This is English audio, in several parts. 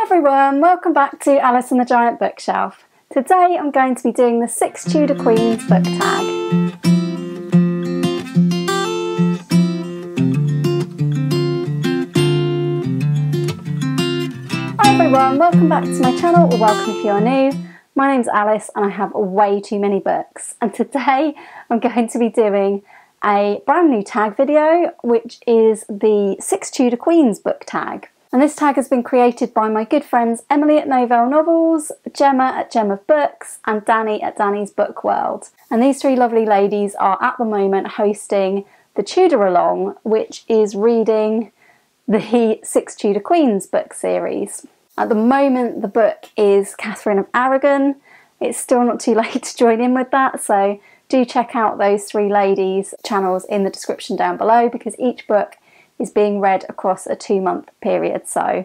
everyone, welcome back to Alice and the Giant Bookshelf. Today I'm going to be doing the Six Tudor Queens book tag. Hi everyone, welcome back to my channel, or welcome if you are new. My name's Alice and I have way too many books, and today I'm going to be doing a brand new tag video, which is the Six Tudor Queens book tag. And this tag has been created by my good friends Emily at Novell Novels, Gemma at Gem of Books, and Dani at Dani's Book World. And these three lovely ladies are at the moment hosting the Tudor Along, which is reading the Six Tudor Queens book series. At the moment the book is Katherine of Aragon. It's still not too late to join in with that, so do check out those three ladies' channels in the description down below, because each book is being read across a 2-month period, so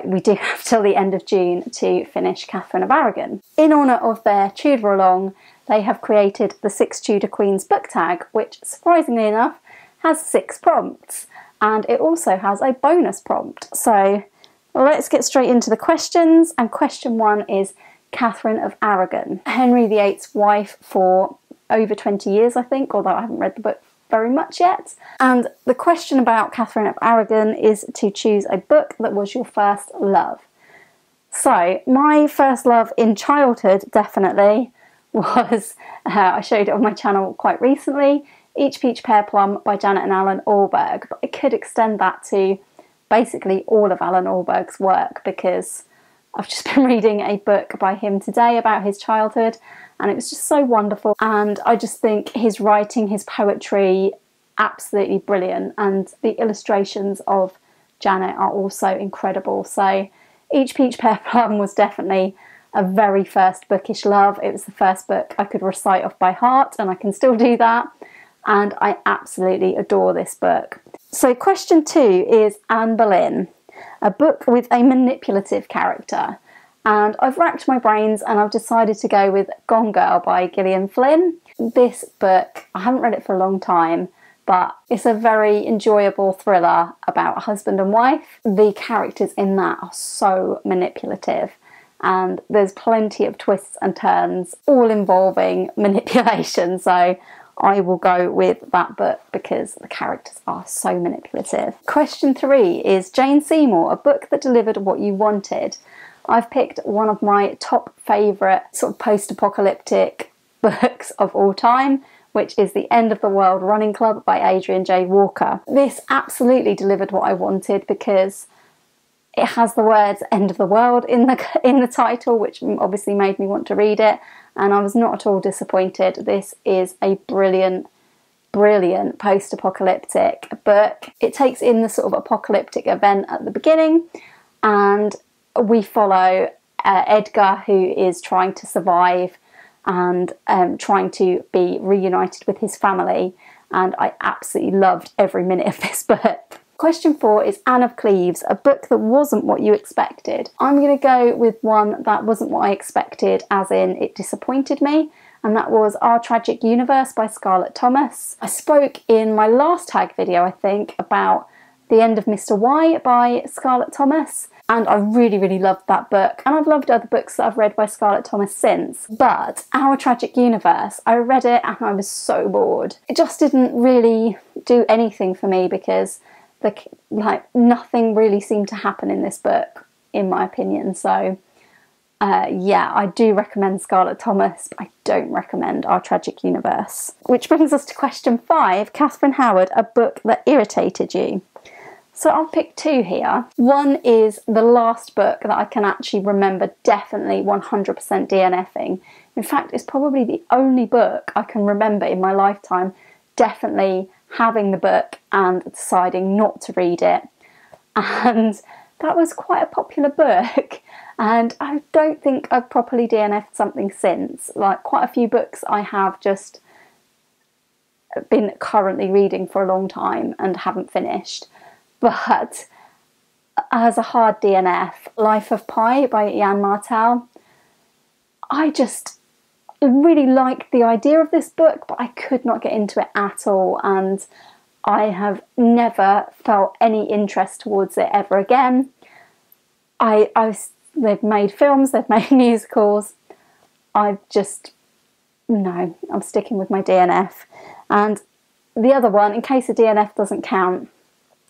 we do have till the end of June to finish Katherine of Aragon. In honour of their Tudor Along, they have created the Six Tudor Queens book tag, which surprisingly enough has 6 prompts, and it also has a bonus prompt. So let's get straight into the questions, and question 1 is Katherine of Aragon, Henry VIII's wife for over 20 years, I think, although I haven't read the book very much yet. And the question about Katherine of Aragon is to choose a book that was your first love. So my first love in childhood definitely was, I showed it on my channel quite recently, Each Peach Pear Plum by Janet and Alan Allberg, but I could extend that to basically all of Alan Allberg's work, because I've just been reading a book by him today about his childhood, and it was just so wonderful, and I just think his writing, his poetry, absolutely brilliant, and the illustrations of Janet are also incredible. So Each Peach Pear Plum was definitely a very first bookish love. It was the first book I could recite off by heart, and I can still do that, and I absolutely adore this book. So question 2 is Anne Boleyn, a book with a manipulative character. And I've racked my brains and I've decided to go with Gone Girl by Gillian Flynn. This book, I haven't read it for a long time, but it's a very enjoyable thriller about a husband and wife. The characters in that are so manipulative, and there's plenty of twists and turns, all involving manipulation. So I will go with that book because the characters are so manipulative. Question 3 is Jane Seymour, a book that delivered what you wanted. I've picked one of my top favourite sort of post-apocalyptic books of all time, which is The End of the World Running Club by Adrian J. Walker. This absolutely delivered what I wanted, because it has the words "end of the world" in the title, which obviously made me want to read it, and I was not at all disappointed. This is a brilliant, brilliant post-apocalyptic book. It takes in the sort of apocalyptic event at the beginning, and we follow Edgar, who is trying to survive and trying to be reunited with his family, and I absolutely loved every minute of this book. Question 4 is Anne of Cleves, a book that wasn't what you expected. I'm going to go with one that wasn't what I expected, as in it disappointed me, and that was Our Tragic Universe by Scarlett Thomas. I spoke in my last tag video, I think, about The End of Mr. Y by Scarlett Thomas, and I really, really loved that book, and I've loved other books that I've read by Scarlett Thomas since. But Our Tragic Universe, I read it and I was so bored. It just didn't really do anything for me, because nothing really seemed to happen in this book, in my opinion. So yeah, I do recommend Scarlett Thomas, but I don't recommend Our Tragic Universe. Which brings us to question 5, Katherine Howard, a book that irritated you. So I'll pick 2 here. One is the last book that I can actually remember definitely 100% DNFing. In fact, it's probably the only book I can remember in my lifetime definitely having the book and deciding not to read it. And that was quite a popular book, and I don't think I've properly DNF'd something since. Like, quite a few books I have just been currently reading for a long time and haven't finished. But as a hard DNF, Life of Pi by Yann Martel. I just really liked the idea of this book, but I could not get into it at all, and I have never felt any interest towards it ever again. they've made films, they've made musicals. No, I'm sticking with my DNF. And the other one, in case a DNF doesn't count,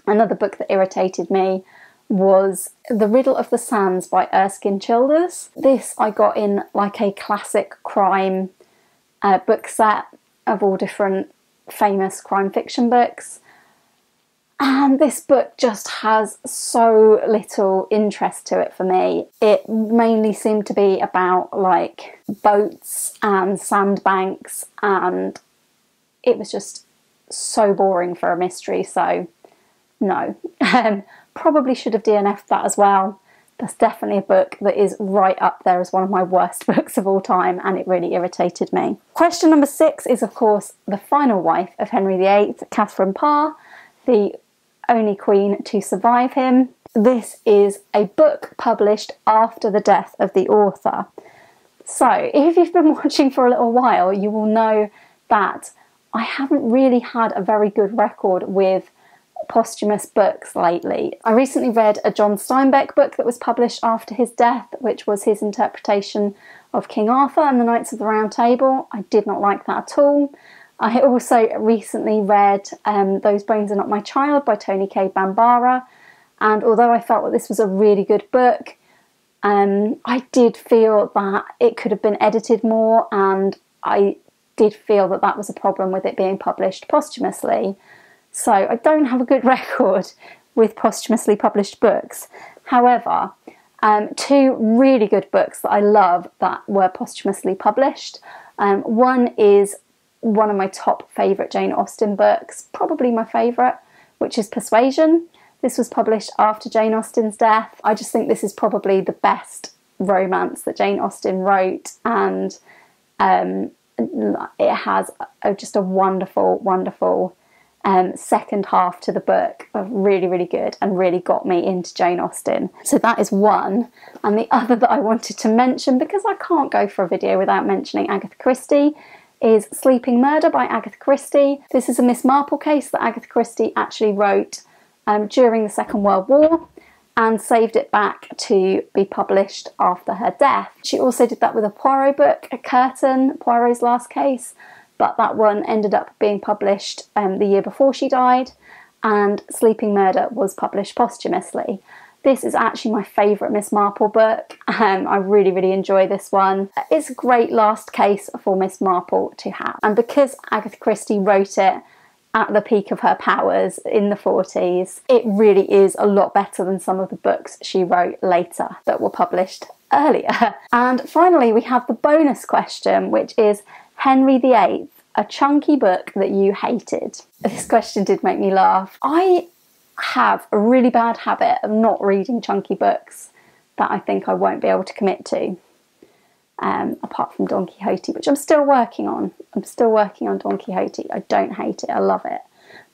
another book that irritated me was The Riddle of the Sands by Erskine Childers. This I got in like a classic crime book set of all different famous crime fiction books. And this book just has so little interest to it for me. It mainly seemed to be about like boats and sandbanks, and it was just so boring for a mystery, so no. Probably should have DNF'd that as well. That's definitely a book that is right up there as one of my worst books of all time, and it really irritated me. Question number 6 is, of course, the final wife of Henry VIII, Katherine Parr, the only queen to survive him. This is a book published after the death of the author. So, if you've been watching for a little while, you will know that I haven't really had a very good record with posthumous books lately. I recently read a John Steinbeck book that was published after his death, which was his interpretation of King Arthur and the Knights of the Round Table. I did not like that at all. I also recently read Those Bones Are Not My Child by Tony K. Bambara, and although I felt that this was a really good book, I did feel that it could have been edited more, and I did feel that that was a problem with it being published posthumously. So I don't have a good record with posthumously published books. However, 2 really good books that I love that were posthumously published. One is one of my top favourite Jane Austen books, probably my favourite, which is Persuasion. This was published after Jane Austen's death. I just think this is probably the best romance that Jane Austen wrote, and it has just a wonderful, wonderful second half to the book, really, really good, and really got me into Jane Austen. So that is one. And the other that I wanted to mention, because I can't go for a video without mentioning Agatha Christie, is Sleeping Murder by Agatha Christie. This is a Miss Marple case that Agatha Christie actually wrote during the Second World War and saved it back to be published after her death. She also did that with a Poirot book, A Curtain, Poirot's Last Case, but that one ended up being published the year before she died, and Sleeping Murder was published posthumously. This is actually my favourite Miss Marple book. I really, really enjoy this one. It's a great last case for Miss Marple to have. And because Agatha Christie wrote it at the peak of her powers in the 40s, it really is a lot better than some of the books she wrote later that were published earlier. And finally, we have the bonus question, which is Henry VIII, a chunky book that you hated. This question did make me laugh. I have a really bad habit of not reading chunky books that I think I won't be able to commit to, apart from Don Quixote, which I'm still working on. I'm still working on Don Quixote. I don't hate it, I love it,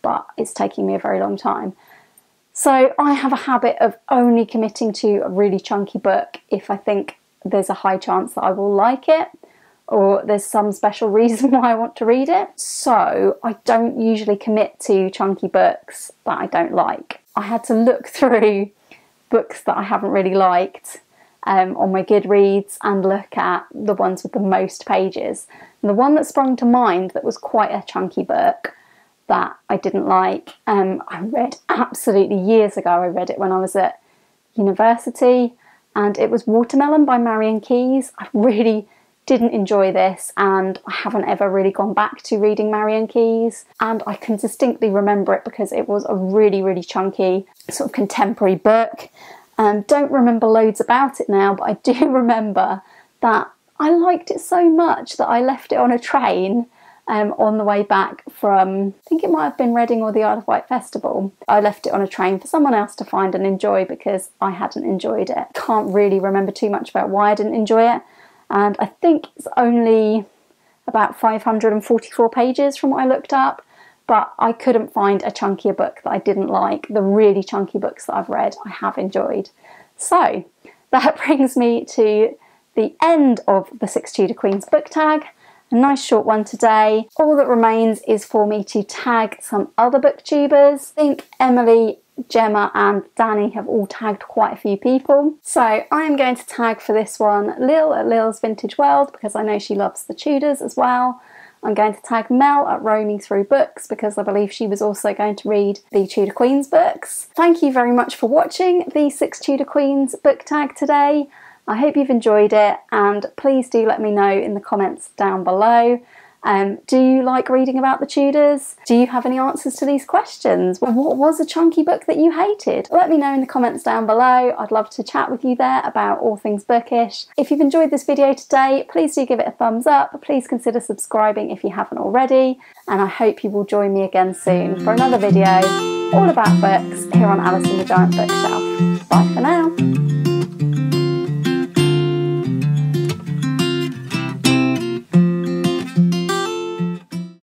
but it's taking me a very long time. So I have a habit of only committing to a really chunky book if I think there's a high chance that I will like it, or there's some special reason why I want to read it. So I don't usually commit to chunky books that I don't like. I had to look through books that I haven't really liked on my Goodreads and look at the ones with the most pages. And the one that sprung to mind that was quite a chunky book that I didn't like, I read absolutely years ago. I read it when I was at university, and it was Watermelon by Marion Cleves. I really didn't enjoy this, and I haven't ever really gone back to reading Marion Cleves, and I can distinctly remember it because it was a really, really chunky sort of contemporary book. Don't remember loads about it now, but I do remember that I liked it so much that I left it on a train on the way back from, I think it might have been Reading or the Isle of Wight Festival. I left it on a train for someone else to find and enjoy because I hadn't enjoyed it. Can't really remember too much about why I didn't enjoy it. And I think it's only about 544 pages from what I looked up, but I couldn't find a chunkier book that I didn't like. The really chunky books that I've read, I have enjoyed. So that brings me to the end of the Six Tudor Queens book tag. A nice short one today. All that remains is for me to tag some other booktubers. I think Emily Gemma and Dani have all tagged quite a few people. So I am going to tag for this one Lil at Lil's Vintage World because I know she loves the Tudors as well. I'm going to tag Mel at Roaming Through Books because I believe she was also going to read the Tudor Queens books. Thank you very much for watching the Six Tudor Queens book tag today. I hope you've enjoyed it, and please do let me know in the comments down below. Do you like reading about the Tudors? Do you have any answers to these questions? Well, what was a chunky book that you hated? Let me know in the comments down below. I'd love to chat with you there about all things bookish. If you've enjoyed this video today, please do give it a thumbs up. Please consider subscribing if you haven't already. And I hope you will join me again soon for another video all about books here on Alice in the Giant Bookshelf. Bye for now.